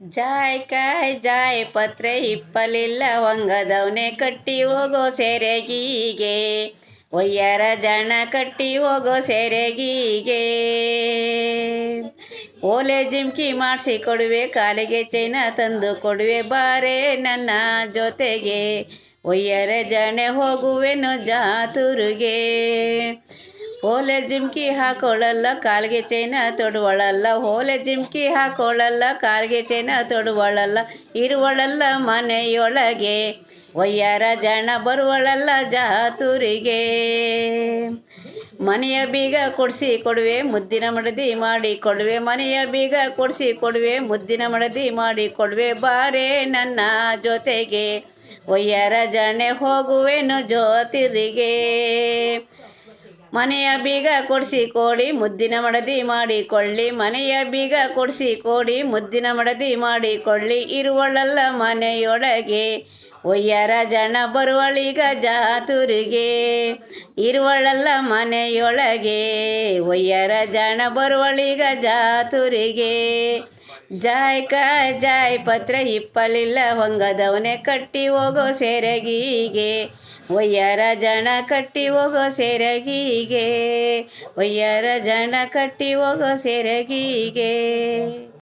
ಜಾಯ್ ಪತ್ರೆ ಹಿಪ್ಪಲಿಲ್ಲ ಹೊಂಗದವನೆ ಕಟ್ಟಿ ಹೋಗೋ ಸೆರೆಗೀಗೆ ಒಯ್ಯರ ಜನ ಕಟ್ಟಿ ಹೋಗೋ ಸೆರೆಗೀಗೆ ಓಲೆ ಜಿಮ್ಕಿ ಮಾಡಿಸಿ ಕೊಡುವೆ ಕಾಲಿಗೆ ಚೈನ ತಂದು ಕೊಡುವೆ ಬಾರೆ ನನ್ನ ಜೊತೆಗೆ ಒಯ್ಯರ ಜನೆ ಹೋಗುವೆನು ಜಾತುರುಗೆ ಓಲೆ ಜಿಮ್ಕಿ ಹಾಕೊಳ್ಳಲ್ಲ ಕಾಲಿಗೆ ಚೈನ ತೊಡುವಳಲ್ಲ ಓಲೆ ಜಿಮ್ಕಿ ಹಾಕೊಳ್ಳಲ್ಲ ಕಾಲಿಗೆ ಚೈನ ತೊಡುವಳಲ್ಲ ಇರುವಳಲ್ಲ ಮನೆಯೊಳಗೆ ಒಯ್ಯಾರ ಜನ ಬರುವಳಲ್ಲ ಜಾತುರಿಗೆ ಮನೆಯ ಬೀಗ ಕೊಡಿಸಿ ಕೊಡುವೆ ಮುದ್ದಿನ ಮಡದಿ ಮಾಡಿ ಕೊಡುವೆ ಮನೆಯ ಬೀಗ ಕೊಡಿಸಿ ಕೊಡುವೆ ಮುದ್ದಿನ ಮಡದಿ ಮಾಡಿ ಕೊಡುವೆ ಬಾರೆ ನನ್ನ ಜೊತೆಗೆ ಒಯ್ಯಾರ ಜನೆ ಹೋಗುವೆನು ಜ್ಯೋತಿರಿಗೆ ಮನೆಯ ಬೀಗ ಕೊಡಿಸಿ ಕೊಡಿ ಮುದ್ದಿನ ಮಡದಿ ಮಾಡಿಕೊಳ್ಳಿ ಮನೆಯ ಬೀಗ ಕೊಡಿಸಿ ಕೊಡಿ ಮುದ್ದಿನ ಮಡದಿ ಮಾಡಿಕೊಳ್ಳಿ ಇರುವಳಲ್ಲ ಮನೆಯೊಳಗೆ ಒಯ್ಯರ ಜನ ಬರುವಳೀಗ ಜಾತುರಿಗೆ ಇರುವಳಲ್ಲ ಮನೆಯೊಳಗೆ ಒಯ್ಯರ ಜನ ಬರುವಳೀಗ ಜಾತುರಿಗೆ ಜಾಯ್ ಪತ್ರೆ ಹಿಪ್ಪಲಿಲ್ಲ ಹೊಂಗದವನೆ ಕಟ್ಟಿ ಹೋಗೋ ಸೆರೆಗೀಗೆ ಒಯ್ಯರ ಜನ ಕಟ್ಟಿ ಹೋಗೋ ಸೆರೆಗೀಗೆ ಒಯ್ಯರ ಜನ ಕಟ್ಟಿ ಹೋಗೋ ಸೆರೆಗೀಗೆ